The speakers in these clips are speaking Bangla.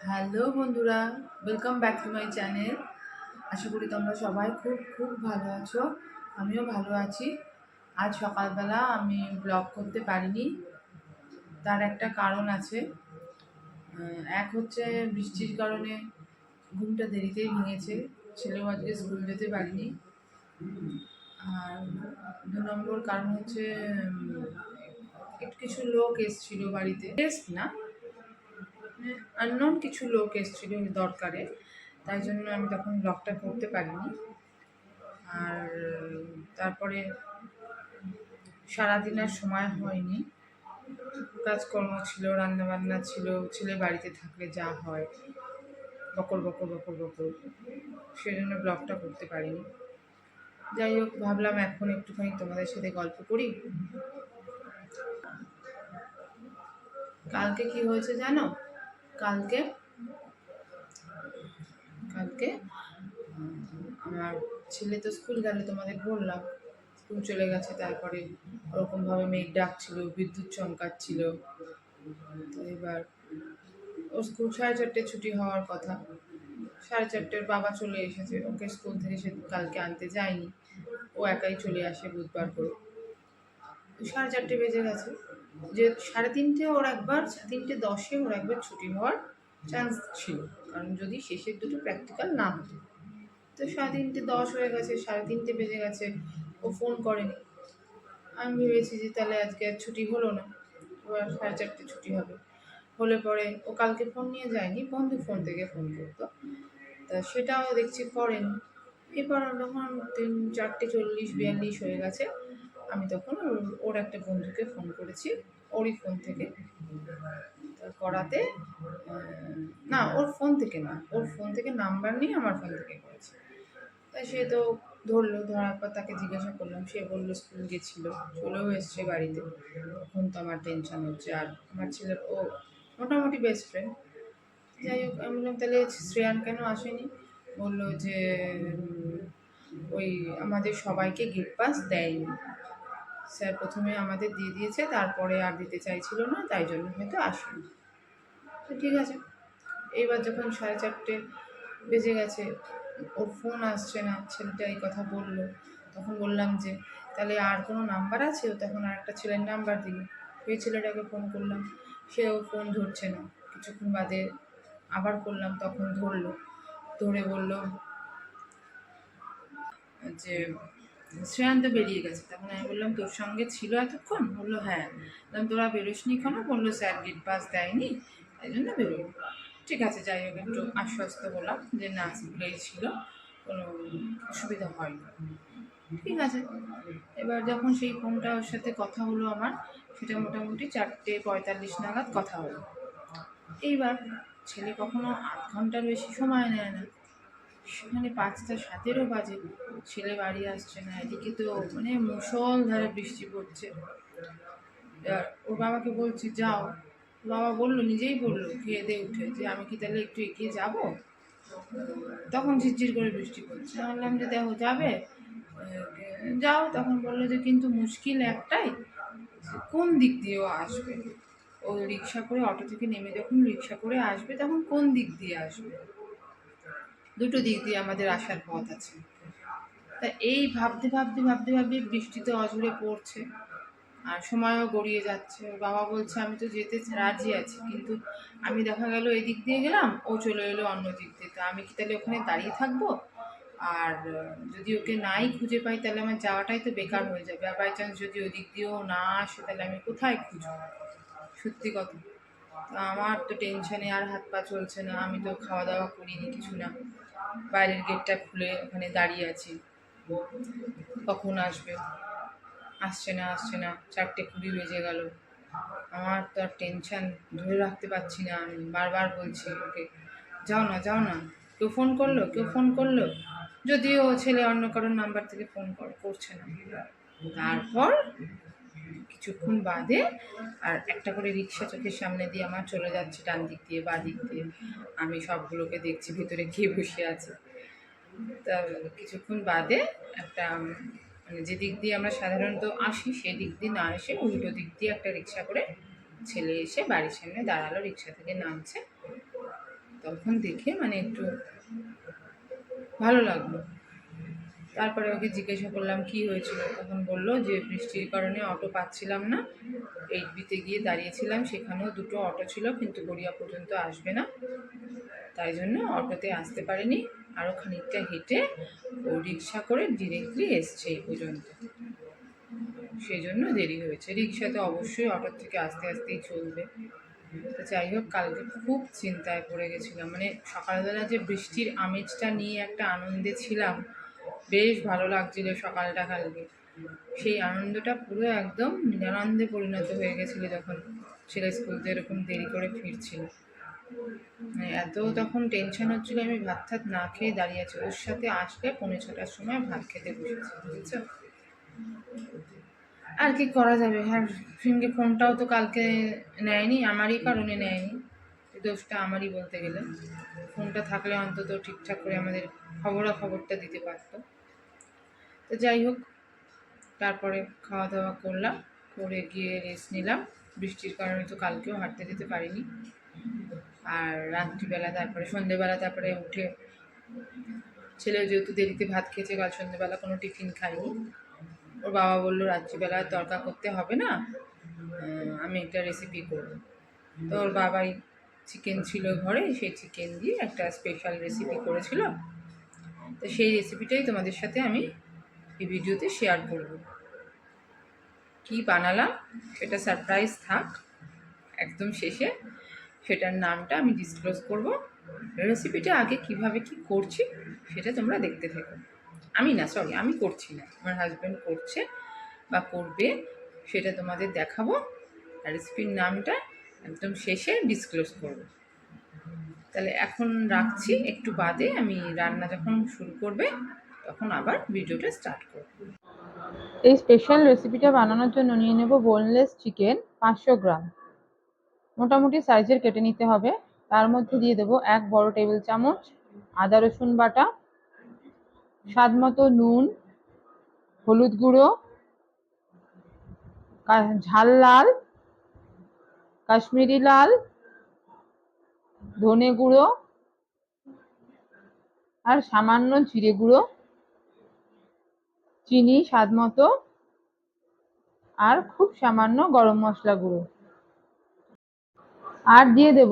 হ্যালো বন্ধুরা, welcome back to my channel. আশা করি তোমরা সবাই খুব খুব ভালো আছো। আমিও ভালো আছি। আজ সকালবেলা আমি ব্লগ করতে পারিনি, তার একটা কারণ আছে। এক হচ্ছে বৃষ্টির কারণে ঘুমটা দেরিতেই ভেঙেছে, ছেলেও আজকে স্কুল যেতে পারিনি। আর 2 নম্বর কারণ হচ্ছে একটু কিছু লোক এসেছিলো বাড়িতে, গেস্ট না, আননোন কিছু লোক এসেছিলো দরকারে, তাই জন্য আমি তখন ব্লগটা করতে পারিনি। আর তারপরে সারাদিন আর সময় হয়নি, কাজকর্ম ছিল, রান্নাবান্না ছিল, ছেলে বাড়িতে থাকলে যা হয় বকর বকর বকর বকর, সেজন্য ব্লগটা করতে পারিনি। যাই হোক, ভাবলাম এখন একটুখানি তোমাদের সাথে গল্প করি। কালকে কি হয়েছে জানো? কালকে কালকে আমার ছেলে তো স্কুল গেল, তোমাদের বললাম স্কুল চলে গেছে। তারপরে ওরকমভাবে মেঘ ডাকছিল, বিদ্যুৎ চমকাচ্ছিল। তো এবার ওর স্কুল 4:30 ছুটি হওয়ার কথা, 4:30 বাবা চলে এসেছে। ওকে স্কুল থেকে সে কালকে আনতে যায়নি, ও একাই চলে আসে বুধবার করে। 4:30 বেজে গেছে, যে 3:30 ওর একবার, 3:10 ওর একবার ছুটি হওয়ার চান্স ছিল, কারণ যদি শেষের দুটো প্র্যাকটিক্যাল না হতো। তো 3:10 হয়ে গেছে, 3:30 বেজে গেছে, ও ফোন করেনি। আমি ভেবেছি যে তাহলে আজকে আর ছুটি হলো না, এবার 4:30 ছুটি হবে। হলে পরে ও কালকে ফোন নিয়ে যায়নি, বন্ধু ফোন থেকে ফোন করতো, তা সেটাও দেখছি করেনি। এবার যখন 4:40-42 হয়ে গেছে, আমি তখন ওর একটা বন্ধুকে ফোন করেছি, ওরই ফোন থেকে। করাতে না, ওর ফোন থেকে না, ওর ফোন থেকে নাম্বার নিয়ে আমার ফোন থেকে করেছে। তাই সে তো ধরলো, ধরার পর তাকে জিজ্ঞাসা করলাম, সে বললো স্কুল গেছিল, চলেও এসছে বাড়িতে। তখন তো আমার টেনশন হচ্ছে, আর আমার ছেলের ও মোটামুটি বেস্ট ফ্রেন্ড। যাই হোক, আমি বললাম তাহলে শ্রেয়ান কেন আসেনি? বললো যে ওই আমাদের সবাইকে গেট পাস দেয়নি, স্যার প্রথমে আমাদের দিয়ে দিয়েছে, তারপরে আর দিতে চাইছিল না, তাই জন্য হয়তো আসেনি। তো ঠিক আছে। এইবার যখন 4:30 বেজে গেছে, ওর ফোন আসছে না, ছেলেটা এই কথা বললো। তখন বললাম যে তাহলে আর কোনো নাম্বার আছে? ও তখন আর একটা ছেলের নাম্বার দিল, সেই ছেলেটাকে ফোন করলাম, সেও ফোন ধরছে না। কিছুক্ষণ বাদে আবার করলাম, তখন ধরলো, ধরে বলল যে শ্রেয়ান্ত বেরিয়ে গেছে। তখন আমি বললাম তোর সঙ্গে ছিল এতক্ষণ? বললো হ্যাঁ। বললাম তোরা বেরোসনি কেন? বললো স্যার গেট পাস দেয়নি, তাই জন্য বেরোই। ঠিক আছে, যাই হোক, একটু আশ্বস্ত হলাম যে না, স্কুলেই ছিল, কোনো অসুবিধা হয়নি। ঠিক আছে। এবার যখন সেই ফোনটা ওর সাথে কথা হলো আমার, সেটা মোটামুটি 4:45 নাগাদ কথা হলো। এইবার ছেলে কখনো আধ ঘন্টার বেশি সময় নেয় না, সেখানে 5:07 বাজে, ছেলে বাড়ি আসছে না। এদিকে তো মানে মুষলধারে বৃষ্টি পড়ছে। ওর বাবাকে বলছি যাও, বাবা বললো, নিজেই বললো খেয়ে দিয়ে উঠে, যে আমি কি তাহলে একটু এগিয়ে যাব? তখন ঝিরঝির করে বৃষ্টি পড়ছে। বললাম যে দেখো যাবে, যাও। তখন বললো যে কিন্তু মুশকিল একটাই, কোন দিক দিয়েও আসবে। ও রিক্সা করে, অটো থেকে নেমে যখন রিক্সা করে আসবে, তখন কোন দিক দিয়ে আসবে? দুটো দিক দিয়ে আমাদের আসার পথ আছে। তা এই ভাবতে ভাবতে ভাবতে ভাবতে বৃষ্টিতে অঝরে পড়ছে, আর সময়ও গড়িয়ে যাচ্ছে। ওর বাবা বলছে আমি তো যেতে রাজি আছি, কিন্তু আমি দেখা গেল এই দিক দিয়ে গেলাম, ও চলে এলো অন্য দিক দিয়ে, তা আমি কি তাহলে ওখানে দাঁড়িয়ে থাকবো? আর যদি ওকে নাই খুঁজে পাই, তাহলে আমার যাওয়াটাই তো বেকার হয়ে যাবে। আর বাই চান্স যদি ওই দিক দিয়েও না আসে, তাহলে আমি কোথায় খুঁজবো? সত্যি কথা। তো আমার তো টেনশনে আর হাত পা চলছে না, আমি তো খাওয়া দাওয়া করিনি, কিছু না, বাইরের গেটটা খুলে ওখানে দাঁড়িয়ে আছি, কখন আসবে? আসছে না, আসছে না, 4:20 বেজে গেল। আমার তো আর টেনশন ধরে রাখতে পারছি না। আমি বারবার বলছি ওকে, যাও না, যাও না, কেউ ফোন করলো, কেউ ফোন করলো। যদিও ছেলে অন্য কারোর নাম্বার থেকে ফোন করছে না। তারপর কিছুক্ষণ বাদে আর একটা করে রিক্সা চোখের সামনে দিয়ে আমার চলে যাচ্ছে, ডান দিক দিয়ে বা দিক দিয়ে। আমি সবগুলোকে দেখছি ভিতরে কে বসে আছে। তা কিছুক্ষণ বাদে একটা মানে যে দিক দিয়ে আমরা সাধারণত আসি, সেই দিক দিয়ে না এসে উল্টো দিক দিয়ে একটা রিক্সা করে ছেলে এসে বাড়ির সামনে দাঁড়ালো, রিক্সা থেকে নামছে। তখন দেখে মানে একটু ভালো লাগলো। তারপরে ওকে জিজ্ঞাসা করলাম কি হয়েছিল, তখন বললো যে বৃষ্টির কারণে অটো পাচ্ছিলাম না, 8B-তে গিয়ে দাঁড়িয়েছিলাম, সেখানেও দুটো অটো ছিল কিন্তু গড়িয়া পর্যন্ত আসবে না, তাই জন্য অটোতে আসতে পারেনি, আরও খানিকটা হেঁটে ও রিক্সা করে ডিরেক্টলি এসছে এই পর্যন্ত, সেই জন্য দেরি হয়েছে। রিক্সাতে অবশ্যই অটোর থেকে আস্তে আস্তেই চলবে। তো যাই হোক, কালকে খুব চিন্তায় পড়ে গেছিলাম, মানে সকালবেলা যে বৃষ্টির আমেজটা নিয়ে একটা আনন্দে ছিলাম, বেশ ভালো লাগছিল সকালটা কালকে, সেই আনন্দটা পুরো একদম নিরানন্দে পরিণত হয়ে গেছিলো যখন ছেলে স্কুল থেকে এরকম দেরি করে ফিরছিল। মানে এত তখন টেনশন হচ্ছিলো, আমি ভাত ঠাত না খেয়ে দাঁড়িয়ে আছি, ওর সাথে আসলে 5:45-র সময় ভাত খেতে বসেছি, বুঝেছ। আর কি করা যাবে, আর ফিনকে ফোনটাও তো কালকে নেয়নি, আমারই কারণে নেয়নি, দোষটা আমারই বলতে গেলে। ফোনটা থাকলে অন্তত ঠিকঠাক করে আমাদের খবরটা দিতে পারতো। তো যাই হোক, তারপরে খাওয়া দাওয়া করলাম, করে গিয়ে রেস্ট নিলাম। বৃষ্টির কারণে তো কালকেও হাঁটতে যেতে পারিনি। আর রাত্রিবেলা তারপরে সন্ধেবেলা তারপরে উঠে ছেলেও যেহেতু দেরিতে ভাত খেয়েছে, কাল সন্ধেবেলা কোনো টিফিন খাইনি। ওর বাবা বললো রাত্রিবেলা তরকা করতে হবে না, আমি একটা রেসিপি করব। তো ওর বাবাই চিকেন ছিল ঘরে, সেই চিকেন দিয়ে একটা স্পেশাল রেসিপি করেছিল। তো সেই রেসিপিটাই তোমাদের সাথে আমি এই ভিডিওতে শেয়ার করব। কি বানালাম সেটা সারপ্রাইজ থাক, একদম শেষে সেটার নামটা আমি ডিসক্লোজ করব। রেসিপিটা আগে কিভাবে কি করছি সেটা তোমরা দেখতে থাকো। আমি করছি না, আমার হাজব্যান্ড করছে বা করবে, সেটা তোমাদের দেখাবো। আর রেসিপির নামটা একদম শেষে ডিসক্লোজ করব। তাহলে এখন রাখছি, একটু বাদে আমি রান্না যখন শুরু করবে তখন আবার ভিডিওটা স্টার্ট করব। এই স্পেশাল রেসিপিটা বানানোর জন্য নিয়ে নেব বোনলেস চিকেন 500 গ্রাম, মোটামুটি সাইজের কেটে নিতে হবে। তার মধ্যে দিয়ে দেবো 1 বড় টেবিল চামচ আদা রসুন বাটা, স্বাদ মতো নুন, হলুদ গুঁড়ো, ঝাল লাল, কাশ্মীরি লাল, ধনে গুঁড়ো আর সামান্য জিরে গুঁড়ো, চিনি স্বাদ মতো, আর খুব সামান্য গরম মশলা গুঁড়ো। আর দিয়ে দেব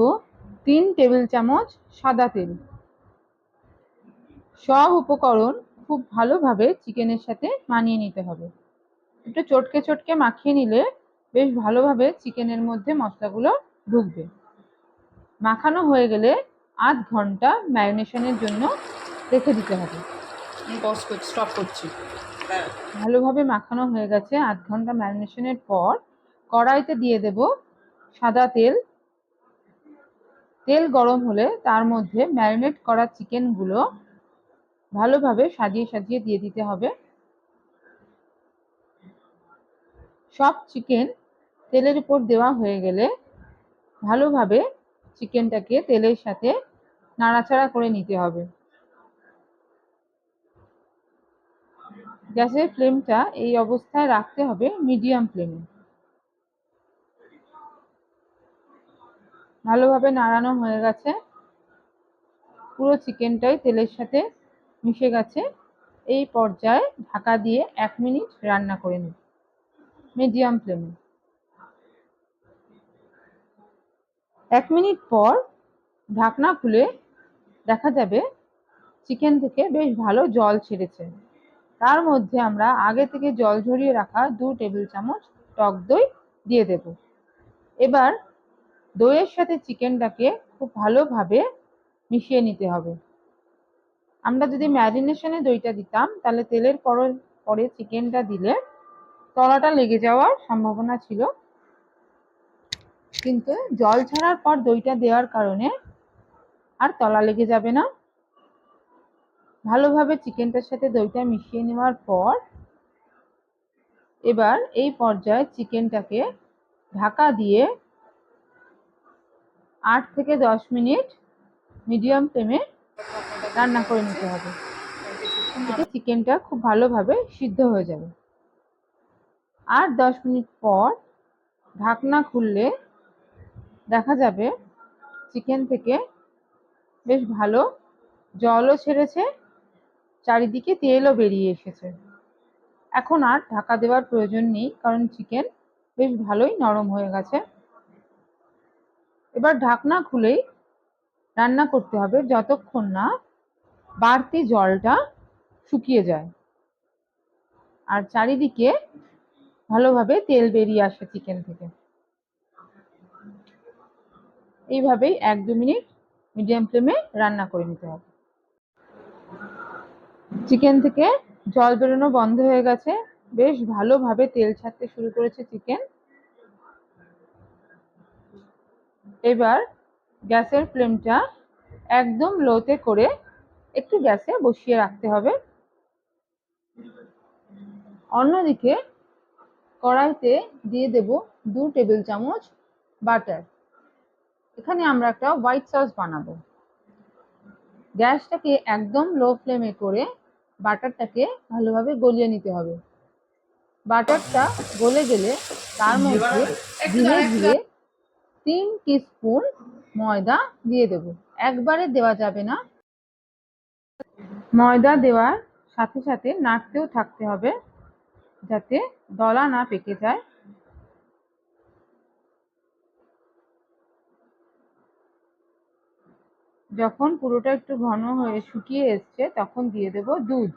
3 টেবিল চামচ সাদা তেল। সব উপকরণ খুব ভালোভাবে চিকেনের সাথে মানিয়ে নিতে হবে। একটু চটকে চটকে মাখিয়ে নিলে বেশ ভালোভাবে চিকেনের মধ্যে মশলাগুলো ঢুকবে। মাখানো হয়ে গেলে আধ ঘন্টা ম্যারিনেশনের জন্য রেখে দিতে হবে। স্টপ করছি। ভালোভাবে মাখানো হয়ে গেছে। আধ ঘন্টা ম্যারিনেশনের পর কড়াইতে দিয়ে দেব সাদা তেল। তেল গরম হলে তার মধ্যে ম্যারিনেট করা চিকেনগুলো ভালোভাবে সাজিয়ে সাজিয়ে দিয়ে দিতে হবে। সব চিকেন তেলের উপর দেওয়া হয়ে গেলে ভালোভাবে চিকেনটাকে তেলের সাথে নাড়াচাড়া করে নিতে হবে। গ্যাসের ফ্লেমটা এই অবস্থায় রাখতে হবে মিডিয়াম ফ্লেমে। ভালোভাবে নাড়ানো হয়ে গেছে, পুরো চিকেনটাই তেলের সাথে মিশে গেছে। এই পর্যায়ে ঢাকা দিয়ে 1 মিনিট রান্না করে নেব মিডিয়াম ফ্লেমে। 1 মিনিট পর ঢাকনা খুলে দেখা যাবে চিকেন থেকে বেশ ভালো জল ছেড়েছে। তার মধ্যে আমরা আগে থেকে জল ঝরিয়ে রাখা 2 টেবিল চামচ টক দই দিয়ে দেব। এবার দইয়ের সাথে চিকেনটাকে খুব ভালোভাবে মিশিয়ে নিতে হবে। আমরা যদি ম্যারিনেশনে দইটা দিতাম তাহলে তেলের পরে চিকেনটা দিলে তলাটা লেগে যাওয়ার সম্ভাবনা ছিল, কিন্তু জল ছাড়ার পর দইটা দেওয়ার কারণে আর তলা লেগে যাবে না। ভালোভাবে চিকেনটার সাথে দইটা মিশিয়ে নেওয়ার পর এবার এই পর্যায়ে চিকেনটাকে ঢাকা দিয়ে 8 থেকে 10 মিনিট মিডিয়াম ফ্লেমে রান্না করে নিতে হবে। এতে চিকেনটা খুব ভালোভাবে সিদ্ধ হয়ে যাবে। 8-10 মিনিট পর ঢাকনা খুললে দেখা যাবে চিকেন থেকে বেশ ভালো জলও ছেড়েছে, চারিদিকে তেলও বেরিয়ে এসেছে। এখন আর ঢাকা দেওয়ার প্রয়োজন নেই, কারণ চিকেন বেশ ভালোই নরম হয়ে গেছে। এবার ঢাকনা খুলেই রান্না করতে হবে যতক্ষণ না বাড়তি জলটা শুকিয়ে যায় আর চারিদিকে ভালোভাবে তেল বেরিয়ে আসে চিকেন থেকে। এইভাবেই 1-2 মিনিট মিডিয়াম ফ্লেমে রান্না করে নিতে হবে। চিকেন থেকে জল বেরোনো বন্ধ হয়ে গেছে, বেশ ভালোভাবে তেল ছাড়তে শুরু করেছে চিকেন। এবার গ্যাসের ফ্লেমটা একদম লোতে করে একটু গ্যাসে বসিয়ে রাখতে হবে। অন্যদিকে কড়াইতে দিয়ে দেব 2 টেবিল চামচ বাটার। এখানে আমরা একটা হোয়াইট সস বানাবো। গ্যাসটাকে একদম লো ফ্লেমে করে বাটারটাকে ভালোভাবে গলিয়ে নিতে হবে। বাটারটা গলে গেলে তার মধ্যে ধীরে ধীরে 3 টিস্পুন ময়দা দিয়ে দেব। একবারে দেওয়া যাবে না, ময়দা দেওয়ার সাথে সাথে নাড়তেও থাকতে হবে যাতে দলা না পেকে যায়। যখন পুরোটা একটু ঘন হয়ে শুকিয়ে এসছে তখন দিয়ে দেব দুধ।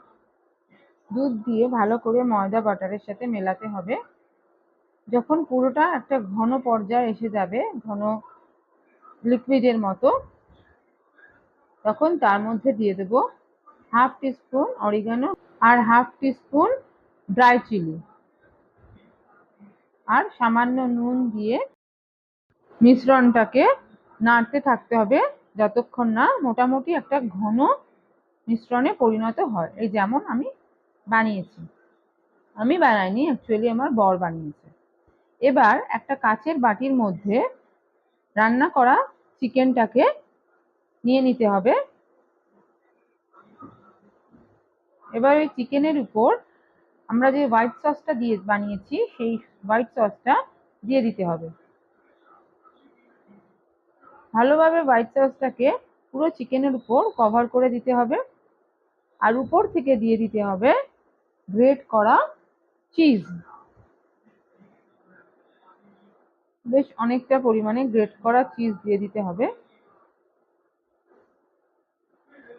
দুধ দিয়ে ভালো করে ময়দা বাটারের সাথে মেলাতে হবে। যখন পুরোটা একটা ঘন পর্যায়ে এসে যাবে, ঘন লিকুইডের মতো, তখন তার মধ্যে দিয়ে দেব 1/2 টিস্পুন অরিগানো আর 1/2 টিস্পুন ড্রাই চিলি আর সামান্য নুন দিয়ে মিশ্রণটাকে নাড়তে থাকতে হবে যতক্ষণ না মোটামুটি একটা ঘন মিশ্রণে পরিণত হয়। এই যেমন আমি বানিয়েছি, আমি বানাইনি, অ্যাকচুয়ালি আমার বর বানিয়েছে। এবার একটা কাচের বাটির মধ্যে রান্না করা চিকেনটাকে নিয়ে নিতে হবে। এবার ওই চিকেনের উপর আমরা যে হোয়াইট সসটা দিয়ে বানিয়েছি সেই হোয়াইট সসটা দিয়ে দিতে হবে। ভালোভাবে হোয়াইট সসটাকে পুরো চিকেনের উপর কভার করে দিতে হবে আর উপর থেকে দিয়ে দিতে হবে গ্রেট করা চিজ। বেশ অনেকটা পরিমাণে গ্রেট করা চিজ দিয়ে দিতে হবে।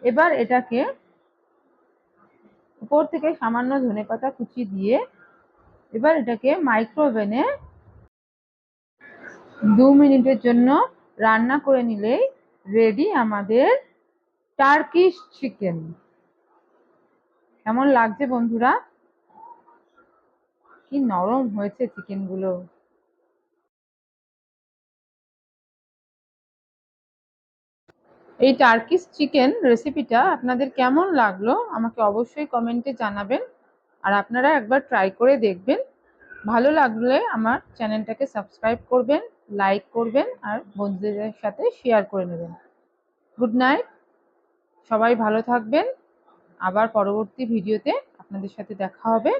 এবার এটাকে উপর থেকে সামান্য ধনেপাতা কুচি দিয়ে এবার এটাকে মাইক্রোওভেনে 2 মিনিটের জন্য রান্না করে নিলেই রেডি আমাদের টার্কিশ চিকেন। কেমন লাগছে বন্ধুরা? কি নরম হয়েছে চিকেনগুলো। এই টার্কিশ চিকেন রেসিপিটা আপনাদের কেমন লাগলো আমাকে অবশ্যই কমেন্টে জানাবেন আর আপনারা একবার ট্রাই করে দেখবেন। ভালো লাগলে আমার চ্যানেলটাকে সাবস্ক্রাইব করবেন, লাইক করবেন আর বন্ধুদের সাথে শেয়ার করে নেবেন। গুড নাইট, সবাই ভালো থাকবেন। আবার পরবর্তী ভিডিওতে আপনাদের সাথে দেখা হবে।